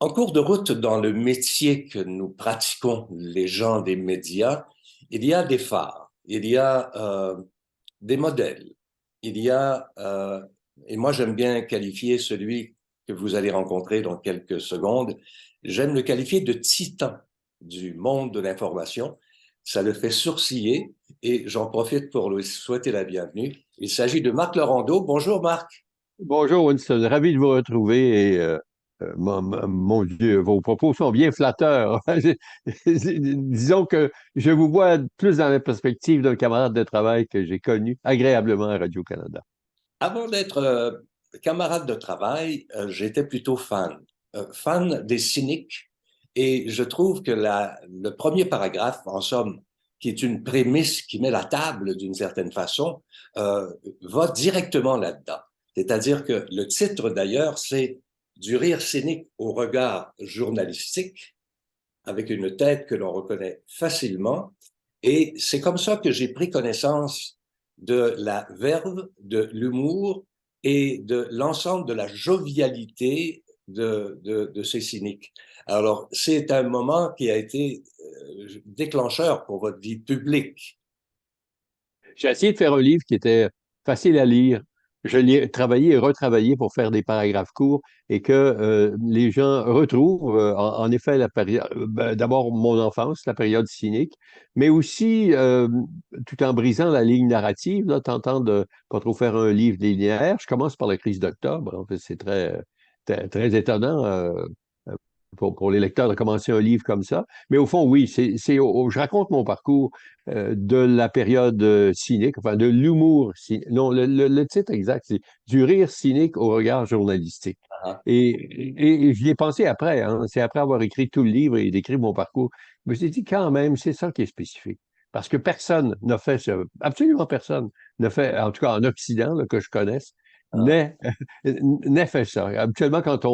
En cours de route, dans le métier que nous pratiquons, les gens des médias, il y a des phares, il y a des modèles, il y a, et moi j'aime bien qualifier celui que vous allez rencontrer dans quelques secondes, j'aime le qualifier de titan du monde de l'information. Ça le fait sourciller et j'en profite pour lui souhaiter la bienvenue. Il s'agit de Marc Laurando. Bonjour Marc. Bonjour Winston, ravi de vous retrouver et mon Dieu, vos propos sont bien flatteurs. Disons que je vous vois plus dans la perspective d'un camarade de travail que j'ai connu agréablement à Radio-Canada. Avant d'être camarade de travail, j'étais plutôt fan. Fan des cyniques. Et je trouve que le premier paragraphe, en somme, qui est une prémisse qui met la table d'une certaine façon, va directement là-dedans. C'est-à-dire que le titre, d'ailleurs, c'est Du rire cynique au regard journalistique, avec une tête que l'on reconnaît facilement. Et c'est comme ça que j'ai pris connaissance de la verve, de l'humour et de l'ensemble de la jovialité de ces cyniques. Alors, c'est un moment qui a été déclencheur pour votre vie publique. J'ai essayé de faire un livre qui était facile à lire. Je l'ai travaillé et retravaillé pour faire des paragraphes courts et que les gens retrouvent en effet la période, d'abord mon enfance, la période cynique, mais aussi tout en brisant la ligne narrative, là, tentant de pas trop faire un livre linéaire. Je commence par la crise d'octobre. En fait, c'est très étonnant. Pour les lecteurs de commencer un livre comme ça. Mais au fond, oui, je raconte mon parcours de la période cynique, enfin de l'humour cynique. Non, le titre exact, c'est Du rire cynique au regard journalistique. Ah, Et j'y ai pensé après, hein. C'est après avoir écrit tout le livre et décrit mon parcours. Je me suis dit quand même, c'est ça qui est spécifique. Parce que personne n'a fait ça, absolument personne n'a fait, en tout cas en Occident, là, que je connaisse, ah. n'a fait ça. Habituellement, quand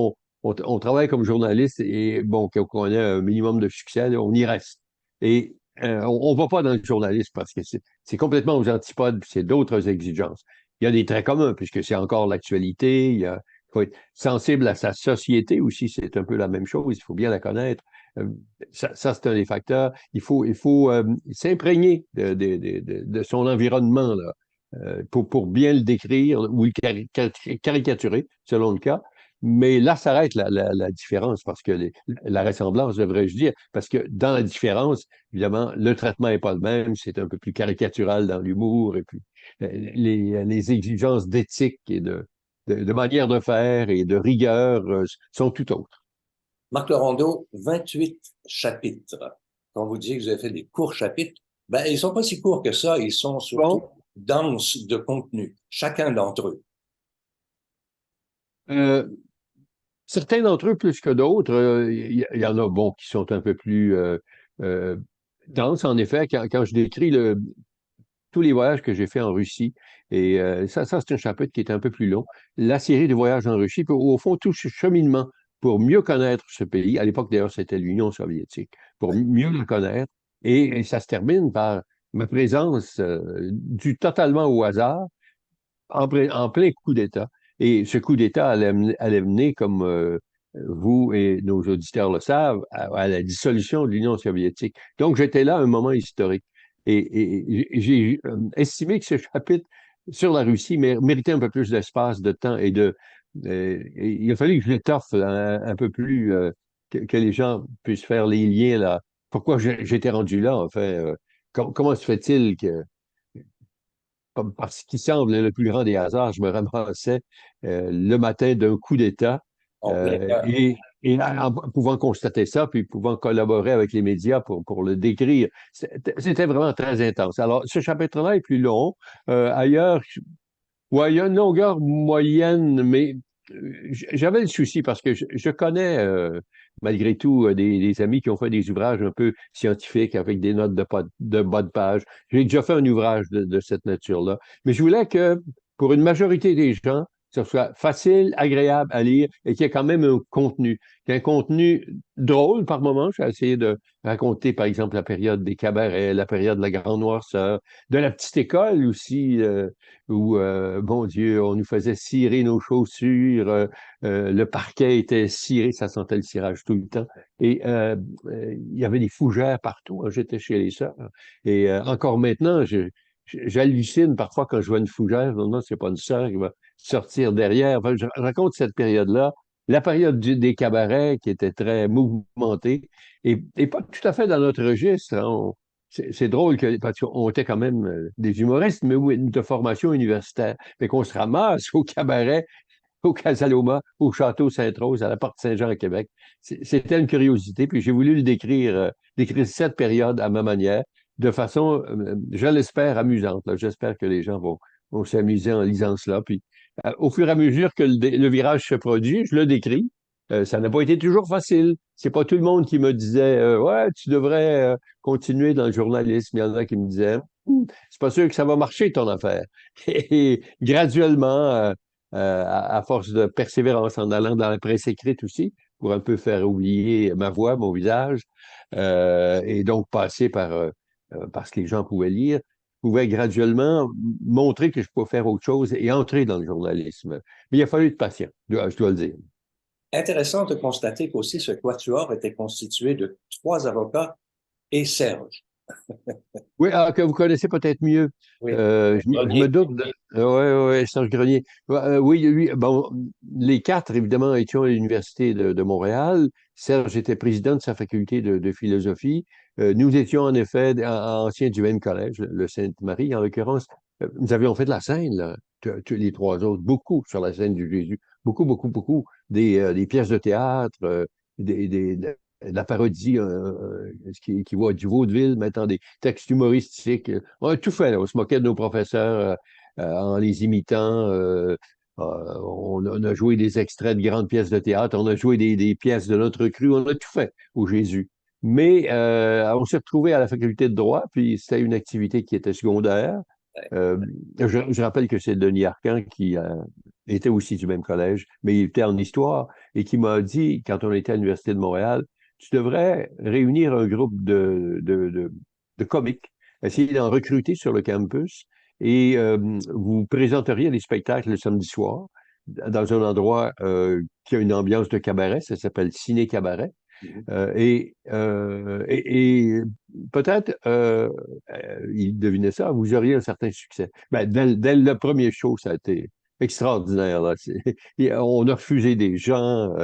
on travaille comme journaliste et bon, qu'on ait un minimum de succès, là, on y reste. Et on ne va pas dans le journalisme parce que c'est complètement aux antipodes, puis c'est d'autres exigences. Il y a des traits communs, puisque c'est encore l'actualité, il faut être sensible à sa société aussi, c'est un peu la même chose, il faut bien la connaître. Euh, ça c'est un des facteurs. Il faut s'imprégner de son environnement là, pour bien le décrire ou le caricaturer, selon le cas. Mais là s'arrête la différence, parce que la ressemblance, devrais-je dire, parce que dans la différence, évidemment, le traitement n'est pas le même, c'est un peu plus caricatural dans l'humour, et puis les exigences d'éthique et de manière de faire et de rigueur sont tout autres. Marc Laurando, 28 chapitres. Quand vous dites que vous avez fait des courts chapitres, ben, ils sont pas si courts que ça, ils sont surtout Bon, denses de contenu, chacun d'entre eux. euh, certains d'entre eux plus que d'autres, il y en a, bon, qui sont un peu plus euh, denses, en effet, quand je décris tous les voyages que j'ai faits en Russie. Et ça c'est un chapitre qui est un peu plus long. La série de voyages en Russie, puis au fond, tout ce cheminement pour mieux connaître ce pays. À l'époque, d'ailleurs, c'était l'Union soviétique, pour Ouais. mieux le connaître. Et ça se termine par ma présence due totalement au hasard en plein coup d'État. Et ce coup d'État allait mener, comme vous et nos auditeurs le savent, à la dissolution de l'Union soviétique. Donc, j'étais là à un moment historique. Et j'ai estimé que ce chapitre sur la Russie méritait un peu plus d'espace, de temps et il a fallu que je l'étoffe un peu plus, que les gens puissent faire les liens là. Pourquoi j'étais rendu là, en fait? Comment se fait-il que comme par ce qui semble le plus grand des hasards, je me ramassais le matin d'un coup d'État En plein cœur. et en pouvant constater ça, puis pouvant collaborer avec les médias pour le décrire. C'était vraiment très intense. Alors, ce chapitre-là est plus long. Ailleurs, ouais, il y a une longueur moyenne, mais j'avais le souci parce que je connais malgré tout des amis qui ont fait des ouvrages un peu scientifiques avec des notes de bas de page. J'ai déjà fait un ouvrage de cette nature-là. Mais je voulais que pour une majorité des gens, que ce soit facile, agréable à lire et qu'il y ait quand même un contenu. Qu'il y ait un contenu drôle par moment. J'ai essayé de raconter, par exemple, la période des cabarets, la période de la Grande Noirceur, de la petite école aussi, où, bon Dieu, on nous faisait cirer nos chaussures, le parquet était ciré, ça sentait le cirage tout le temps. Et il y avait des fougères partout, hein. J'étais chez les sœurs. Et encore maintenant, j'hallucine parfois quand je vois une fougère. Non, c'est pas une sœur qui va sortir derrière. Enfin, je raconte cette période-là, la période des cabarets qui était très mouvementée et pas tout à fait dans notre registre, hein. C'est drôle parce qu'on était quand même des humoristes, mais oui, de formation universitaire. Fait qu'on se ramasse au cabaret, au Casaloma, au Château Sainte-Rose, à la Porte Saint-Jean à Québec. C'était une curiosité, puis j'ai voulu le décrire cette période à ma manière, de façon, je l'espère, amusante, là. J'espère que les gens vont s'amuser en lisant cela. Puis, au fur et à mesure que le virage se produit, je le décris. Ça n'a pas été toujours facile. C'est pas tout le monde qui me disait ouais, tu devrais continuer dans le journalisme. Il y en a qui me disaient c'est pas sûr que ça va marcher ton affaire. Et graduellement, à force de persévérance en allant dans la presse écrite aussi, pour un peu faire oublier ma voix, mon visage, et donc passer par ce que les gens pouvaient lire, je pouvais graduellement montrer que je pouvais faire autre chose et entrer dans le journalisme. Mais il a fallu être patient, je dois le dire. Intéressant de constater qu'aussi ce quatuor était constitué de trois avocats et Serge. Oui, que vous connaissez peut-être mieux. Oui. Je me Grenier. doute. Oui, oui, Serge Grenier. Oui, lui, bon, les quatre, évidemment, étions à l'Université de Montréal. Serge était président de sa faculté de philosophie. Nous étions, en effet, anciens du même collège, le Sainte-Marie, en l'occurrence. Nous avions fait de la scène, là, les trois autres, beaucoup sur la scène du Jésus. Beaucoup, beaucoup, beaucoup. Des pièces de théâtre, de la parodie qui va du vaudeville, mettant des textes humoristiques. On a tout fait, là. On se moquait de nos professeurs en les imitant. On a joué des extraits de grandes pièces de théâtre. On a joué des pièces de notre cru. On a tout fait au Jésus. Mais on s'est retrouvé à la faculté de droit, puis c'était une activité qui était secondaire. Euh, je rappelle que c'est Denis Arcand qui était aussi du même collège, mais il était en histoire et qui m'a dit, quand on était à l'Université de Montréal, tu devrais réunir un groupe de comiques, essayer d'en recruter sur le campus et vous présenteriez des spectacles le samedi soir dans un endroit qui a une ambiance de cabaret, ça s'appelle Ciné Cabaret. Mhm. Et peut-être, il devinait ça, vous auriez un certain succès. Ben, dès le premier show, ça a été extraordinaire, là. On a refusé des gens,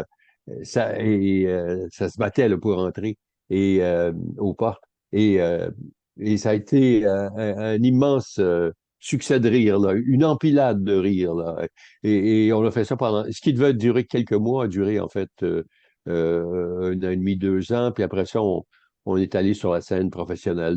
ça se battait là, pour entrer aux portes. Et, euh, et ça a été un immense succès de rire, là, une empilade de rire. Là. Et on a fait ça pendant. Ce qui devait durer quelques mois a duré en fait 1 an et demi, 2 ans. Puis après ça, on est allé sur la scène professionnelle.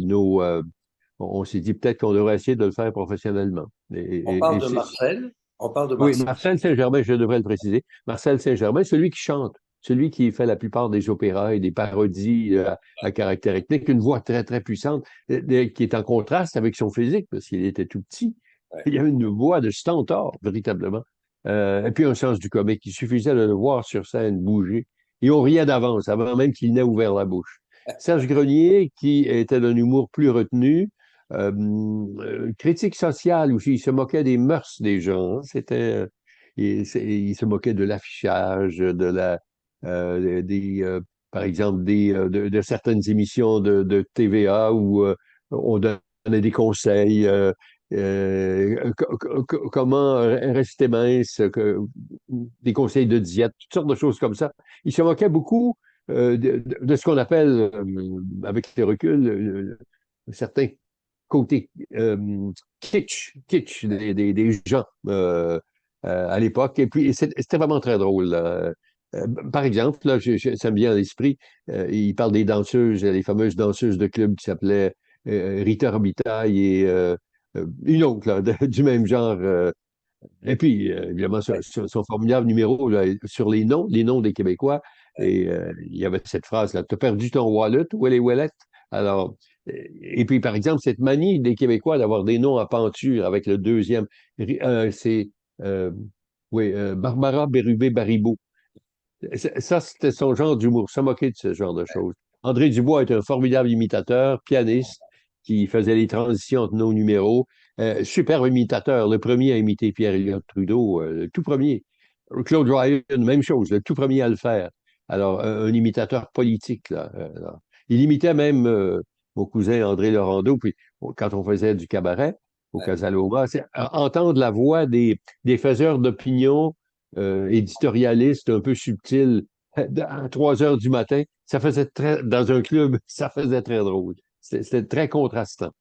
On s'est dit peut-être qu'on devrait essayer de le faire professionnellement. On parle de Marcel. On parle de Oui, Marcel. Marcel Saint-Germain, je devrais le préciser. Marcel Saint-Germain, celui qui chante, celui qui fait la plupart des opéras et des parodies à caractère ethnique, une voix très, très puissante, qui est en contraste avec son physique, parce qu'il était tout petit. Ouais. Il y avait une voix de stentor, véritablement. Et puis un sens du comique. Il suffisait de le voir sur scène bouger. Et on riait d'avance, avant même qu'il n'ait ouvert la bouche. Serge Grenier, qui était d'un humour plus retenu, critique sociale aussi, il se moquait des mœurs des gens, hein. Il se moquait de l'affichage, par exemple, de certaines émissions de TVA où on donnait des conseils, comment rester mince, des conseils de diète, toutes sortes de choses comme ça. Il se moquait beaucoup de ce qu'on appelle, avec le recul, certains côté kitsch des gens à l'époque. Et puis, c'était vraiment très drôle, là. Par exemple, là, ça me vient à l'esprit, il parle des danseuses, les fameuses danseuses de club qui s'appelaient Rita Robitaille et une autre là, du même genre. Et puis, évidemment, Ouais. son formidable numéro là, sur les noms des Québécois. Et il y avait cette phrase-là, t'as perdu ton wallet, où est les wallets? Alors, et puis, par exemple, cette manie des Québécois d'avoir des noms à penture avec le deuxième, c'est, euh, Oui, Barbara Bérubé-Baribeau. Ça, c'était son genre d'humour, se moquer de ce genre de choses. André Dubois est un formidable imitateur, pianiste, qui faisait les transitions entre nos numéros. Superbe imitateur, le premier à imiter Pierre-Éliott Trudeau, le tout premier. Claude Ryan, même chose, le tout premier à le faire. Alors, un imitateur politique, là. Là. Il imitait même mon cousin André Laurando, puis quand on faisait du cabaret au Casaloma, entendre la voix des faiseurs d'opinion éditorialiste un peu subtil à 3 heures du matin. Ça faisait dans un club, ça faisait très drôle. C'était très contrastant.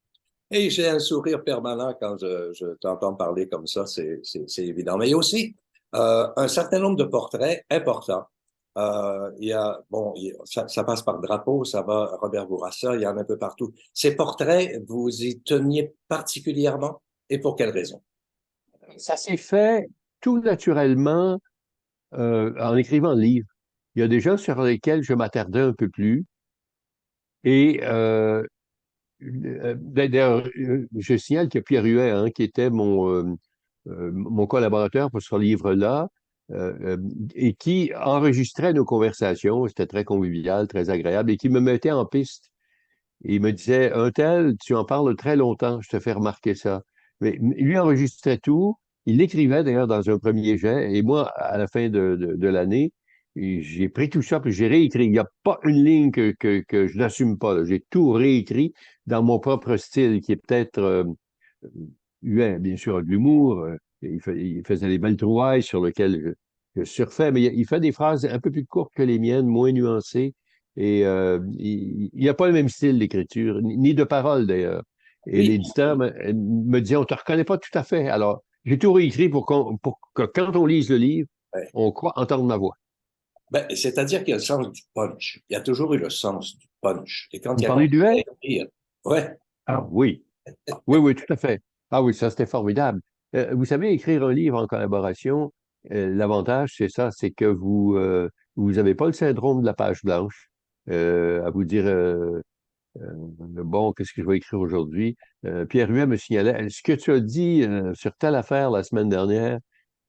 Et j'ai un sourire permanent quand je t'entends parler comme ça, c'est évident. Mais il y a aussi un certain nombre de portraits importants. Il y a, bon, ça passe par Drapeau, ça va Robert Bourassa, il y en a un peu partout. Ces portraits, vous y teniez particulièrement et pour quelle raison? Ça s'est fait tout naturellement en écrivant le livre. Il y a des gens sur lesquels je m'attardais un peu plus. Et d'ailleurs, je signale que Pierre Huet, hein, qui était mon collaborateur pour ce livre-là, et qui enregistrait nos conversations, c'était très convivial, très agréable, et qui me mettait en piste. Et il me disait, un tel, tu en parles très longtemps, je te fais remarquer ça. Mais lui enregistrait tout, il l'écrivait d'ailleurs dans un premier jet, et moi, à la fin de l'année, j'ai pris tout ça, puis j'ai réécrit. Il n'y a pas une ligne que je n'assume pas, là. J'ai tout réécrit dans mon propre style, qui est peut-être huait, bien sûr, de l'humour. Il faisait des belles trouvailles sur lesquelles je surfais, mais il fait des phrases un peu plus courtes que les miennes, moins nuancées. Et il n'y a pas le même style d'écriture, ni de parole d'ailleurs. Et Oui, l'éditeur me dit, on ne te reconnaît pas tout à fait. Alors, j'ai tout réécrit pour que quand on lise le livre, ouais. on croit entendre ma voix. Ben, c'est-à-dire qu'il y a le sens du punch. Il y a toujours eu le sens du punch. Et quand Vous il y a parlez du quelqu'un duel? à écrire, ouais, Ah oui, oui, oui, tout à fait. Ah oui, ça c'était formidable. Vous savez, écrire un livre en collaboration, l'avantage, c'est ça, c'est que vous n'avez pas le syndrome de la page blanche à vous dire bon, qu'est-ce que je vais écrire aujourd'hui? Pierre Huet me signalait, ce que tu as dit sur telle affaire la semaine dernière,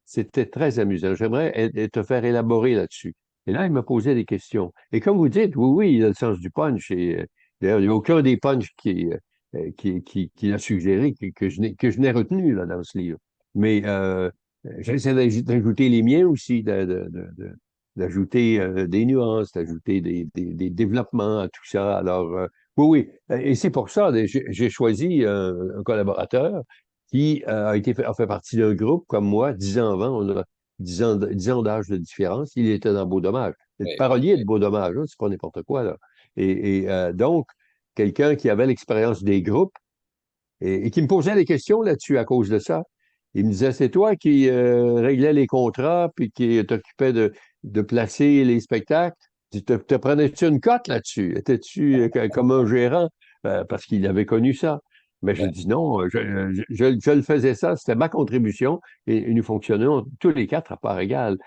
c'était très amusant. J'aimerais te faire élaborer là-dessus. Et là, il me posait des questions. Et comme vous dites, oui, oui, il a le sens du punch. Et d'ailleurs, il n'y a aucun des punchs qu'il a suggéré que je n'ai retenu là, dans ce livre. Mais j'essaie d'ajouter les miens aussi, d'ajouter des nuances, d'ajouter des développements à tout ça. Alors, oui, oui. Et c'est pour ça, j'ai choisi un collaborateur qui a fait partie d'un groupe comme moi, 10 ans avant, on a 10 ans d'âge de différence. Il était dans Beau Dommage. Le ouais. parolier de Beau Dommage, hein, c'est pas n'importe quoi, là. Donc, quelqu'un qui avait l'expérience des groupes et qui me posait des questions là-dessus à cause de ça. Il me disait, c'est toi qui réglais les contrats puis qui t'occupais de placer les spectacles. Te prenais-tu une cote là-dessus? Étais-tu comme un gérant? Parce qu'il avait connu ça. Mais je Ouais. dis non, je le faisais ça, c'était ma contribution et nous fonctionnions tous les quatre à part égale.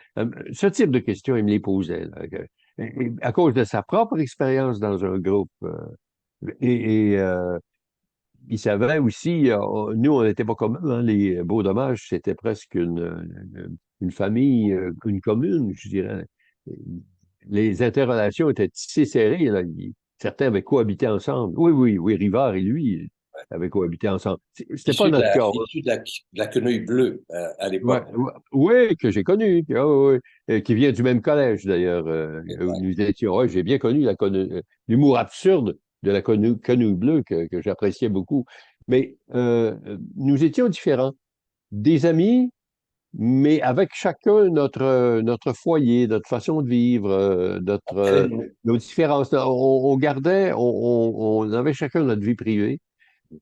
Ce type de questions, il me les posait, là, à cause de sa propre expérience dans un groupe. Et il savait aussi, nous, on n'était pas comme eux, hein, les Beaux Dommages, c'était presque une famille, une commune, je dirais. Les interrelations étaient tissées serrées, là. Certains avaient cohabité ensemble. Oui, oui, oui, Rivard et lui avaient cohabité ensemble. C'était pas notre cas. Issu de la quenouille bleue à Ouais, l'époque. ouais, oui, que j'ai connu. Ah, oui, oui. Qui vient du même collège, d'ailleurs. Où nous étions. Ouais, j'ai bien connu l'humour absurde de la quenouille bleue que j'appréciais beaucoup. Mais nous étions différents. Des amis, mais avec chacun notre foyer, notre façon de vivre, nos différences. On gardait, on avait chacun notre vie privée.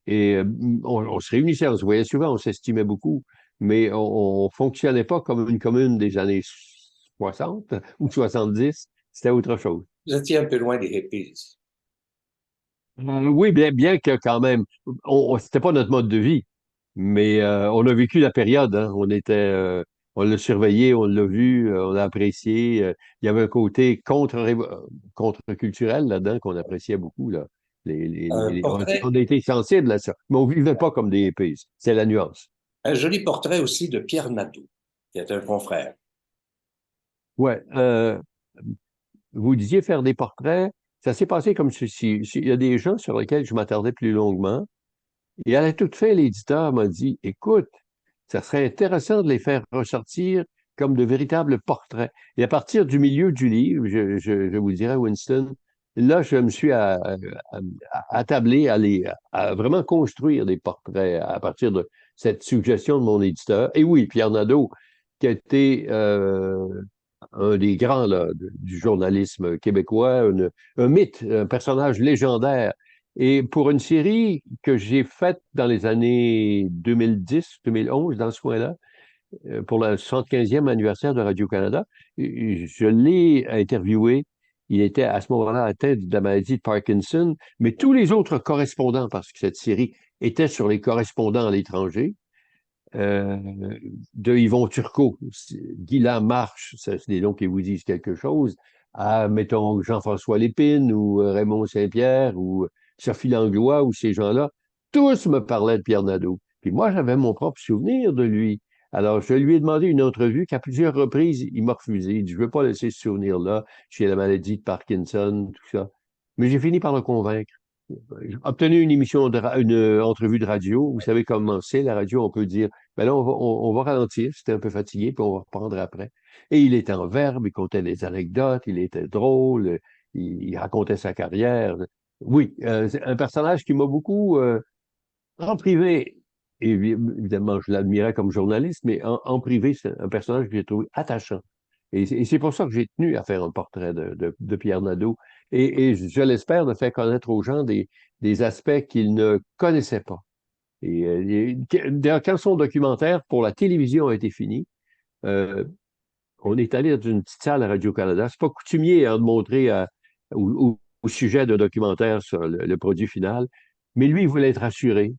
Et on se réunissait, on se voyait souvent, on s'estimait beaucoup, mais on ne fonctionnait pas comme une commune des années 60 ou 70. C'était autre chose. Vous étiez un peu loin des hippies. Oui, bien que quand même, c'était pas notre mode de vie, mais on a vécu la période, hein. On l'a surveillé, on l'a vu, on l'a apprécié. Il y avait un côté contre-culturel là-dedans qu'on appréciait beaucoup, là. Un portrait, On a été sensibles à ça, mais on vivait pas comme des hippies. C'est la nuance. un joli portrait aussi de Pierre Nadeau. qui est un confrère. Ouais. Vous disiez faire des portraits. Ça s'est passé comme ceci. Il y a des gens sur lesquels je m'attardais plus longuement. Et à la toute fin, l'éditeur m'a dit, écoute, ça serait intéressant de les faire ressortir comme de véritables portraits. Et à partir du milieu du livre, je vous dirais, Winston, là, je me suis attablé à vraiment construire des portraits à partir de cette suggestion de mon éditeur. Et oui, Pierre Nadeau, qui a été un des grands là, du journalisme québécois, un mythe, un personnage légendaire. Et pour une série que j'ai faite dans les années 2010, 2011, dans ce coin-là, pour le 75e anniversaire de Radio-Canada, je l'ai interviewé. Il était à ce moment-là atteint de la maladie de Parkinson, mais tous les autres correspondants, parce que cette série était sur les correspondants à l'étranger, euh, de Yvon Turcot, Guy Lamarche, c'est des noms qui vous disent quelque chose, à, mettons, Jean-François Lépine ou Raymond Saint-Pierre ou Sophie Langlois ou ces gens-là, tous me parlaient de Pierre Nadeau. Puis moi, j'avais mon propre souvenir de lui. Alors, je lui ai demandé une entrevue qu'à plusieurs reprises, il m'a refusé. Il dit, je ne veux pas laisser ce souvenir-là chez la maladie de Parkinson, tout ça. Mais j'ai fini par le convaincre. J'ai obtenu une émission, une entrevue de radio. Vous savez comment c'est, la radio, on peut dire, ben là, on va ralentir, c'était un peu fatigué, puis on va reprendre après. Et il était en verbe, il contait des anecdotes, il était drôle, il racontait sa carrière. Oui, c'est un personnage qui m'a beaucoup, en privé, et évidemment, je l'admirais comme journaliste, mais en privé, c'est un personnage que j'ai trouvé attachant. Et c'est pour ça que j'ai tenu à faire un portrait de Pierre Nadeau. Et je l'espère de faire connaître aux gens des aspects qu'ils ne connaissaient pas. D'ailleurs, quand son documentaire pour la télévision a été fini, euh, on est allé dans une petite salle à Radio-Canada. C'est pas coutumier hein, de montrer au sujet d'un documentaire sur le produit final, mais lui, il voulait être rassuré.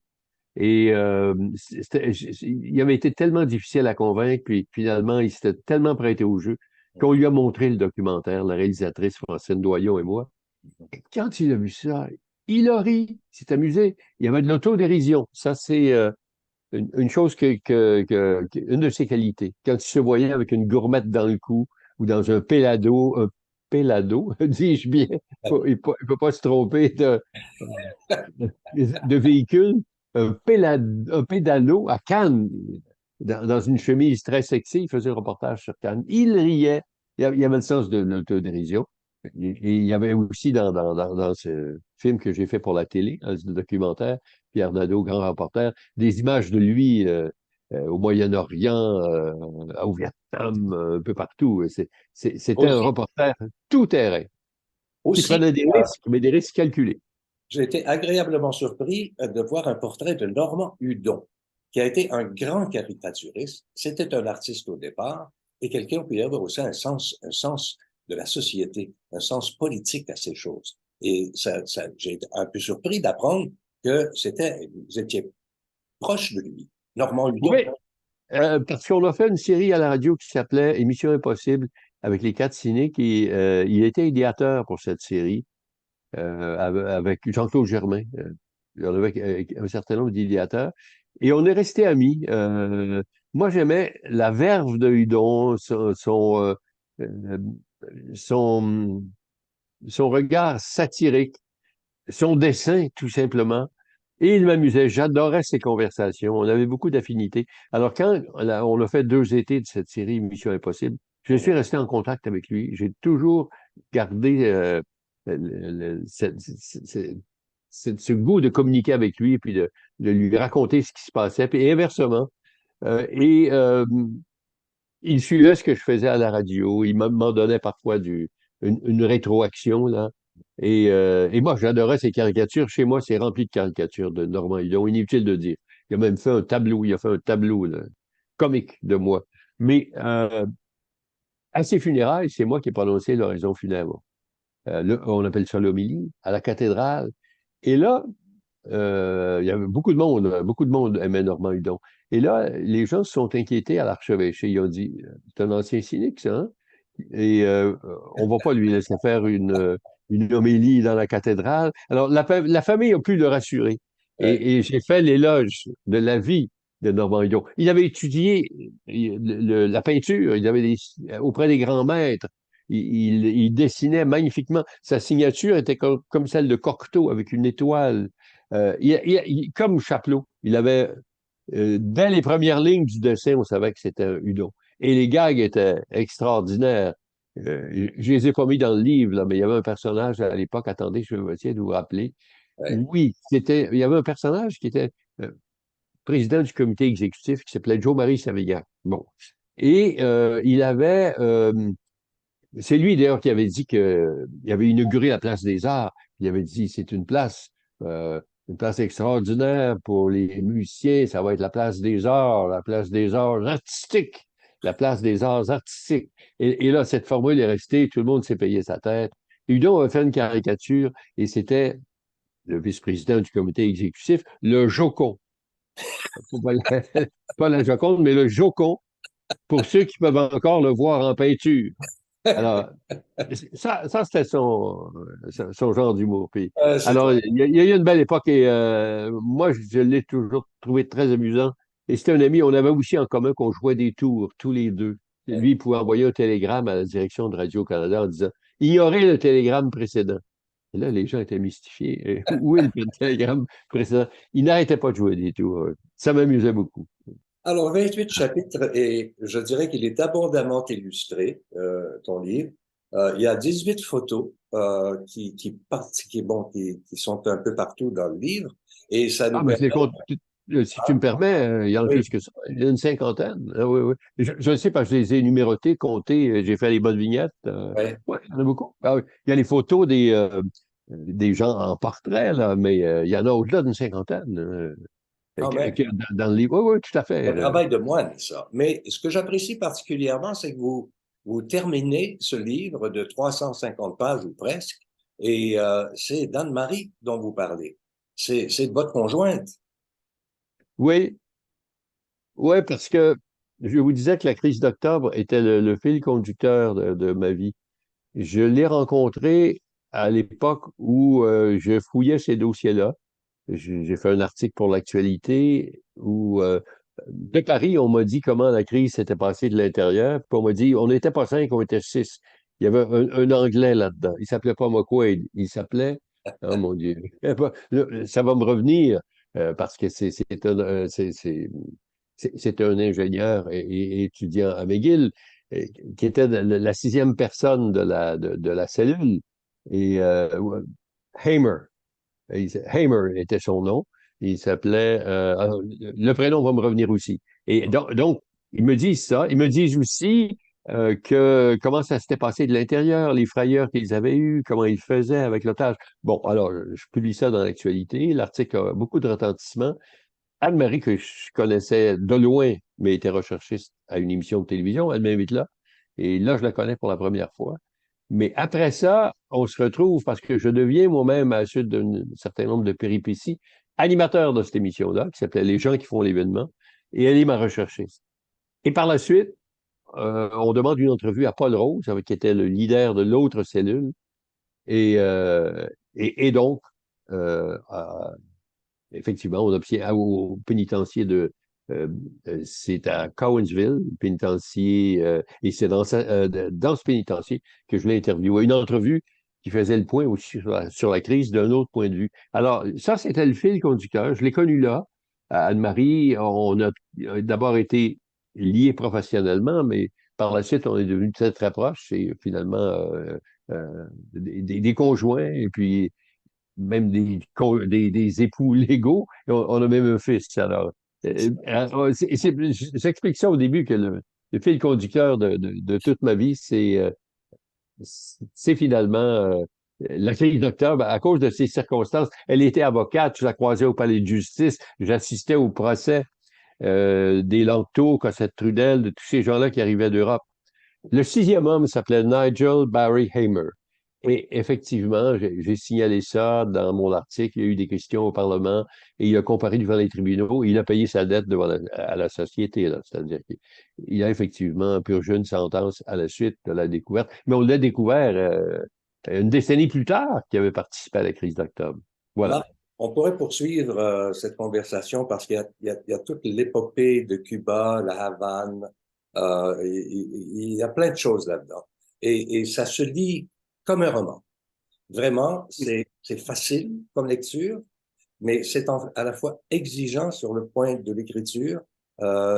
Et il avait été tellement difficile à convaincre, puis finalement, il s'était tellement prêté au jeu qu'on lui a montré le documentaire, la réalisatrice Francine Doyon et moi. Et quand il a vu ça, il a ri, il s'est amusé. Il y avait de l'autodérision. Ça, c'est une chose une de ses qualités. Quand il se voyait avec une gourmette dans le cou ou dans un pélado, dis-je bien, il ne peut pas se tromper de véhicule, un pédalo à Cannes, dans une chemise très sexy, il faisait un reportage sur Cannes. Il riait, il y avait le sens de l'autodérision. Et il y avait aussi dans ce film que j'ai fait pour la télé, le documentaire, Pierre Nadeau, grand reporter, des images de lui au Moyen-Orient, au Vietnam, un peu partout. C'était un Aussi, reporter tout terrain qui aussi prenait des risques, mais des risques calculés. j'ai été agréablement surpris de voir un portrait de Normand Hudon, qui a été un grand caricaturiste. C'était un artiste au départ et quelqu'un qui avait aussi un sens de la société, un sens politique à ces choses. Et j'ai été un peu surpris d'apprendre que vous étiez proche de lui, Normand Hudon. Oui, parce qu'on a fait une série à la radio qui s'appelait Émission Impossible avec les quatre cyniques et il était idéateur pour cette série avec Jean-Claude Germain. Il y en avait un certain nombre d'idéateurs. Et on est restés amis. Moi, j'aimais la verve de Hudon, euh, son, son regard satirique, son dessin, tout simplement. Et il m'amusait. J'adorais ses conversations. On avait beaucoup d'affinités. Alors, quand on a fait 2 étés de cette série Mission Impossible, je suis resté en contact avec lui. J'ai toujours gardé ce goût de communiquer avec lui et puis de lui raconter ce qui se passait. Puis inversement. Il suivait ce que je faisais à la radio. Il m'en donnait parfois une rétroaction, là. Et moi, j'adorais ces caricatures. Chez moi, c'est rempli de caricatures de Normand Hudon. Inutile de dire. Il a même fait un tableau. Il a fait un tableau là, comique de moi. Mais à ses funérailles, c'est moi qui ai prononcé l'oraison funèbre. On appelle ça l'homélie, à la cathédrale. Et là, il y avait beaucoup de monde aimait Normand Hudon. Et là, les gens se sont inquiétés à l'archevêché. Ils ont dit, c'est un ancien cynique, ça, hein? Et on va pas lui laisser faire une homélie dans la cathédrale. Alors, la famille a pu le rassurer. Euh, Et j'ai fait l'éloge de la vie de Normand Hudon. Il avait étudié la peinture, auprès des grands maîtres. Il dessinait magnifiquement. Sa signature était comme celle de Cocteau, avec une étoile. Comme Chapelot, il avait, dès les premières lignes du dessin, on savait que c'était un Hudon. Et les gags étaient extraordinaires. Je les ai pas mis dans le livre, là, mais il y avait un personnage à l'époque, attendez, je vais essayer de vous rappeler. Ouais. Oui, il y avait un personnage qui était président du comité exécutif qui s'appelait Joe-Marie Savignac. Bon. Et c'est lui d'ailleurs qui avait dit qu'il avait inauguré la place des Arts. Il avait dit c'est une place extraordinaire pour les musiciens. Ça va être la place des arts artistiques, la place des arts artistiques. Et là, cette formule est restée. Tout le monde s'est payé sa tête. Hudon a fait une caricature et c'était le vice-président du comité exécutif, le Jocon. Pas la, pas la Joconde, mais le Jocon, pour ceux qui peuvent encore le voir en peinture. Alors, ça c'était son genre d'humour. Puis, C'est alors, il y a eu une belle époque et moi, je l'ai toujours trouvé très amusant. Et c'était un ami, on avait aussi en commun qu'on jouait des tours, tous les deux. Lui, il pouvait envoyer un télégramme à la direction de Radio-Canada en disant ignorez le télégramme précédent. Et là, les gens étaient mystifiés. Où est le télégramme précédent? Il n'arrêtait pas de jouer des tours. Ça m'amusait beaucoup. Alors, 28 chapitres, et je dirais qu'il est abondamment illustré, ton livre. Il y a 18 photos qui sont un peu partout dans le livre, et ça nous Ah, mais je permet... les compte. Si tu me permets, il y en a Oui, plus que ça. Il y en a une cinquantaine. Ah, oui, oui. Je le sais parce que je les ai numérotés, comptés. J'ai fait les bonnes vignettes. oui. Oui, il y en a beaucoup. Ah, oui. Il y a les photos des gens en portrait, là, mais il y en a au-delà d'une cinquantaine Quand même. dans le livre. Oui, oui, tout à fait. Un travail de moine, ça. Mais ce que j'apprécie particulièrement, c'est que vous terminez ce livre de 350 pages ou presque, et c'est d'Anne-Marie dont vous parlez. C'est de votre conjointe. Oui, oui, parce que je vous disais que la crise d'octobre était le fil conducteur de ma vie. Je l'ai rencontrée à l'époque où je fouillais ces dossiers-là. J'ai fait un article pour l'actualité où, de Paris, on m'a dit comment la crise s'était passée de l'intérieur. Puis on m'a dit, on n'était pas cinq, on était six. Il y avait un Anglais là-dedans. Il s'appelait pas McQuaid. Il s'appelait, oh mon Dieu, ça va me revenir parce que c'est un ingénieur et étudiant à McGill qui était la sixième personne de la cellule. Et Hamer. Hamer était son nom. Il s'appelait. Le prénom va me revenir aussi. Et donc, ils me disent ça. Ils me disent aussi que comment ça s'était passé de l'intérieur, les frayeurs qu'ils avaient eues, comment ils faisaient avec l'otage. Bon, alors, je publie ça dans l'actualité. L'article a beaucoup de retentissement. Anne-Marie, que je connaissais de loin, mais était recherchiste à une émission de télévision, elle m'invite là. Et là, je la connais pour la première fois. Mais après ça, on se retrouve parce que je deviens moi-même, à la suite d'un certain nombre de péripéties, animateur de cette émission-là, qui s'appelait Les gens qui font l'événement, et elle est ma recherchiste. Et par la suite, on demande une entrevue à Paul Rose, qui était le leader de l'autre cellule, et, euh, et donc, euh, effectivement, on obtient au pénitencier c'est à Cowansville, pénitencier, et c'est dans ce pénitencier que je l'ai interviewé. Une entrevue qui faisait le point aussi sur la crise d'un autre point de vue. Alors, ça, c'était le fil conducteur. Je l'ai connu là, à Anne-Marie. On a d'abord été liés professionnellement, mais par la suite, on est devenus très, très proches et finalement des conjoints. Et puis, même des époux légaux. On a même un fils. Alors, j'explique ça au début que le fil conducteur de toute ma vie, c'est finalement la crise d'octobre. À cause de ces circonstances, elle était avocate, je la croisais au palais de justice, j'assistais au procès des Lanctot, Cossette Trudel, de tous ces gens-là qui arrivaient d'Europe. Le sixième homme s'appelait Nigel Barry Hamer. Et effectivement, j'ai signalé ça dans mon article. Il y a eu des questions au Parlement et il a comparé devant les tribunaux et il a payé sa dette à la société. C'est-à-dire qu'il a effectivement purgé une sentence à la suite de la découverte. Mais on l'a découvert une décennie plus tard qu'il avait participé à la crise d'octobre. Ah, Voilà. On pourrait poursuivre cette conversation parce qu'il y a toute l'épopée de Cuba, la Havane, il y a plein de choses là-dedans. Et ça se lit comme un roman. Vraiment, c'est facile comme lecture, mais c'est à la fois exigeant sur le point de l'écriture.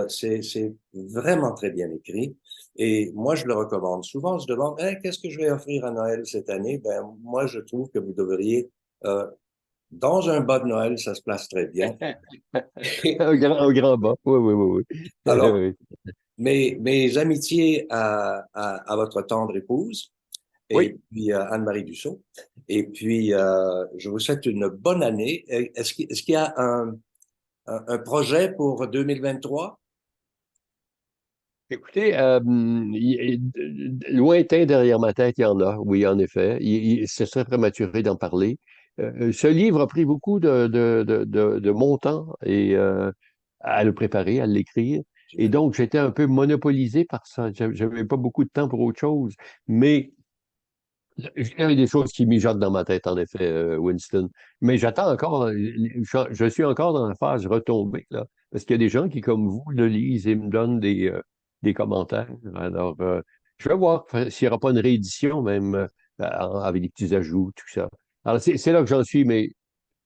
C'est vraiment très bien écrit. Et moi, je le recommande. Souvent, on se demande, hey, qu'est-ce que je vais offrir à Noël cette année? Ben, moi, je trouve que vous devriez, dans un bas de Noël, ça se place très bien. Un grand bas. Oui, oui, oui, oui. Alors, Oui. mes amitiés à votre tendre épouse Oui. et puis Anne-Marie Dussault. Et puis, je vous souhaite une bonne année. Est-ce qu'il y a un projet pour 2023? Écoutez, lointain derrière ma tête, il y en a, oui, en effet. Ce serait prématuré d'en parler. Ce livre a pris beaucoup de mon temps et, à le préparer, à l'écrire. Et J'imagine. donc, j'étais un peu monopolisé par ça. J'avais pas beaucoup de temps pour autre chose. Mais il y a des choses qui mijotent dans ma tête, en effet, Winston. Mais j'attends encore, je suis encore dans la phase retombée, là, parce qu'il y a des gens qui, comme vous, le lisent et me donnent des commentaires. Alors, je vais voir s'il n'y aura pas une réédition, même, avec des petits ajouts, tout ça. Alors, c'est là que j'en suis, mais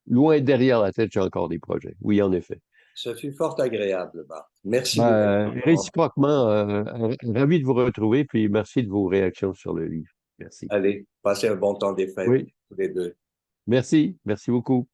loin derrière la tête, j'ai encore des projets. Oui, en effet. Ce fut fort agréable, Bart. Merci beaucoup. Réciproquement, ravi de vous retrouver, puis merci de vos réactions sur le livre. Merci. Allez, passez un bon temps des fêtes, Oui, tous les deux. merci. Merci beaucoup.